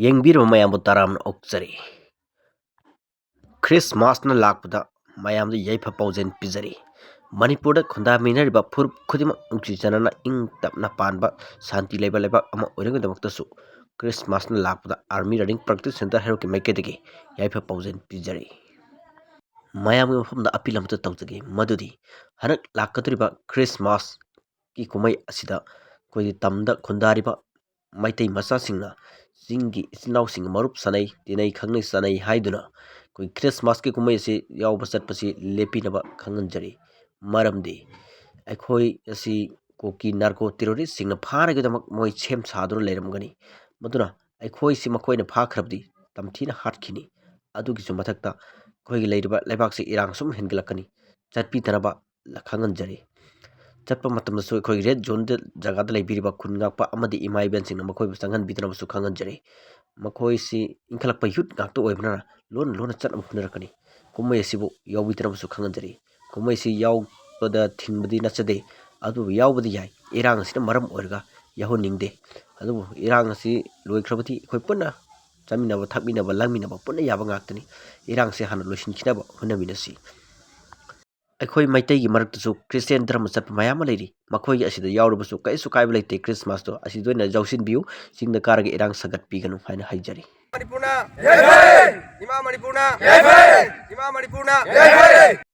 ꯌꯦꯡꯕꯤꯔꯕ ꯃꯌꯥꯝꯕꯨ ꯇꯔꯥꯝꯅ ꯑꯣꯛꯆꯔꯤ꯫ ꯈ꯭ꯔꯤꯁꯃꯥꯁꯅ ꯂꯥꯛꯄꯗ ꯃꯌꯥꯝꯗ ꯌꯥꯏꯐ ꯄꯥꯎꯖꯦꯜ ꯄꯤꯖꯔꯤ꯫ ꯃꯅꯤꯄꯨꯔꯗ ꯈꯨꯟꯗꯥꯃꯤꯟꯅꯔꯤꯕ ꯐꯨꯔꯨꯞ ꯈꯨꯗꯤꯡꯃꯛ ꯅꯨꯡꯁꯤ ꯆꯥꯟꯅꯅ ꯏꯪ ꯇꯞꯅ ꯄꯥꯟꯕ ꯁꯥꯟꯇꯤ ꯂꯩꯕ ꯂꯩꯕꯥꯛ ꯑꯃ ꯑꯣꯏꯅꯕꯒꯤꯗꯃꯛꯇꯁꯨ ꯈ꯭ꯔꯤꯁꯃꯥꯁꯅ ꯂꯥꯛꯄꯗ ꯑꯥꯔꯃꯤ ꯔꯟꯅꯤꯡ ꯄ꯭ꯔꯥꯛꯇꯤꯁ ꯁꯦꯟꯇꯔ ꯍꯩꯔꯣꯛꯀꯤ ꯃꯥꯏꯀꯩꯗꯒꯤ ꯌꯥꯏꯐ ꯄꯥꯎꯖꯦꯜ ꯄꯤꯖꯔꯤ꯫ ꯃꯌꯥꯝꯒꯤ ꯃꯐꯝꯗ ꯑꯄꯤꯜ ꯑꯃꯇ ꯇꯧꯖꯒꯦ, ꯃꯗꯨꯗꯤ ꯍꯟꯗꯛ ꯂꯥꯛꯀꯗꯧꯔꯤꯕ ꯈ꯭ꯔꯤꯁꯃꯥꯁꯀꯤ ꯀꯨꯝꯍꯩ ꯑꯁꯤꯗ ꯑꯩꯈꯣꯏꯒꯤ ꯇꯝꯗ ꯈꯨꯟꯗꯥꯔꯤꯕ ꯃꯩꯇꯩ ꯃꯆꯥꯁꯤꯡꯅ ꯆꯤꯡꯒꯤ ꯏꯆꯤꯜ ꯏꯅꯥꯎꯁꯤꯡ ꯃꯔꯨꯞ ꯁꯥꯅꯩ, ꯇꯤꯟꯅꯩ, ꯈꯪꯅꯩ ꯆꯥꯟꯅꯩ ꯍꯥꯏꯗꯨꯅ ꯑꯩꯈꯣꯏ ꯈ꯭ꯔꯤꯁꯃꯥꯁꯀꯤ ꯀꯨꯝꯍꯩ ꯑꯁꯤ ꯌꯥꯎꯕ ꯆꯠꯄꯁꯤ ꯂꯦꯞꯄꯤꯅꯕ ꯈꯪꯍꯟꯖꯔꯤ꯫ ꯃꯔꯝꯗꯤ ꯑꯩꯈꯣꯏ ꯑꯁꯤ ꯀꯨꯀꯤ ꯅꯥꯔꯀꯣ ꯇꯦꯔꯣꯔꯤꯁꯁꯤꯡꯅ ꯐꯥꯅꯕꯒꯤꯗꯃꯛ ꯃꯣꯏ ꯁꯦꯝ ꯁꯥꯗꯨꯅ ꯂꯩꯔꯝꯒꯅꯤ꯫ ꯃꯗꯨꯅ ꯑꯩꯈꯣꯏꯁꯤ ꯃꯈꯣꯏꯅ ꯐꯥꯈ꯭ꯔꯕꯗꯤ ꯇꯝꯊꯤꯅ ꯍꯥꯠꯈꯤꯅꯤ꯫ ꯑꯗꯨꯒꯤꯁꯨ ꯃꯊꯛꯇ ꯑꯩꯈꯣꯏꯒꯤ ꯂꯩꯔꯤꯕ ꯂꯩꯕꯥꯛꯁꯤ ꯏꯔꯥꯡ ꯁꯨꯝ ꯍꯦꯟꯒꯠꯂꯛꯀꯅꯤ꯫ ꯆꯠꯄꯤꯗꯅꯕ ꯈꯪꯍꯟꯖꯔꯤ꯫ ꯆꯠꯄ ꯃꯇꯝꯗꯁꯨ ꯑꯩꯈꯣꯏ ꯔꯦꯠ ꯖꯣꯟꯗ ꯖꯒꯥꯗ ꯂꯩꯕꯤꯔꯤꯕ ꯈꯨꯟ ꯉꯥꯛꯄ ꯑꯃꯗꯤ ꯏꯃꯥ ꯏꯕꯦꯟꯁꯤꯡꯅ ꯃꯈꯣꯏꯕꯨ ꯆꯪꯍꯟꯕꯤꯗꯅꯕꯁꯨ ꯈꯪꯍꯟꯖꯔꯤ꯫ ꯃꯈꯣꯏꯁꯤ ꯏꯟꯈꯠꯂꯛꯄ ꯌꯨꯠ ꯉꯥꯛꯇ ꯑꯣꯏꯕꯅ ꯂꯣꯟꯅ ꯂꯣꯟꯅ ꯆꯠꯅꯕ ꯍꯣꯠꯅꯔꯛꯀꯅꯤ꯫ ꯀꯨꯝꯍꯩ ꯑꯁꯤꯕꯨ ꯌꯥꯎꯕꯤꯗꯅꯕꯁꯨ ꯈꯪꯍꯟꯖꯔꯤ꯫ ꯀꯨꯝꯍꯩꯁꯤ ꯌꯥꯎꯕꯗ ꯊꯤꯡꯕꯗꯤ ꯅꯠꯆꯗꯦ, ꯑꯗꯨꯕꯨ ꯌꯥꯎꯕꯗꯤ ꯌꯥꯏ꯫ ꯏꯔꯥꯡ ꯑꯁꯤꯅ ꯃꯔꯝ ꯑꯣꯏꯔꯒ ꯌꯥꯎꯍꯟꯅꯤꯡꯗꯦ꯫ ꯑꯗꯨꯕꯨ ꯏꯔꯥꯡ ꯑꯁꯤ ꯂꯣꯏꯈ꯭ꯔꯕꯗꯤ ꯑꯩꯈꯣꯏ ꯄꯨꯟꯅ ꯆꯥꯃꯤꯟꯅꯕ, ꯊꯛꯃꯤꯟꯅꯕ, ꯂꯥꯡꯃꯤꯟꯅꯕ ꯄꯨꯟꯅ ꯌꯥꯕ ꯉꯥꯛꯇꯅꯤ꯫ ꯏꯔꯥꯡꯁꯦ ꯍꯥꯟꯅ ꯂꯣꯏꯁꯤꯟꯈꯤꯅꯕ ꯍꯣꯠꯅꯃꯤꯟꯅꯁꯤ꯫ ꯑꯩꯈꯣꯏ ꯃꯩꯇꯩꯒꯤ ꯃꯔꯛꯇꯁꯨ ꯈ꯭ꯔꯤꯁꯇꯦꯟ ꯙꯔꯃ ꯆꯠꯄ ꯃꯌꯥꯝ ꯑꯃ ꯂꯩꯔꯤ꯫ ꯃꯈꯣꯏꯒꯤ ꯑꯁꯤꯗ ꯌꯥꯎꯔꯕꯁꯨ ꯀꯔꯤꯁꯨ ꯀꯥꯏꯕ ꯂꯩꯇꯦ꯫ ꯈ꯭ꯔꯤꯁꯃꯥꯁꯇꯣ ꯑꯁꯤꯗ ꯑꯣꯏꯅ ꯌꯥꯎꯁꯤꯟꯕꯤꯌꯨ, ꯆꯤꯡꯗ ꯀꯥꯔꯒ ꯏꯔꯥꯡ ꯁꯥꯒꯠꯄꯤꯒꯅꯨ ꯍꯥꯏꯅ ꯍꯥꯏꯖꯔꯤ꯫ मणिपुरना जय जय, इमा मणिपुरना जय जय, इमा मणिपुरना जय जय।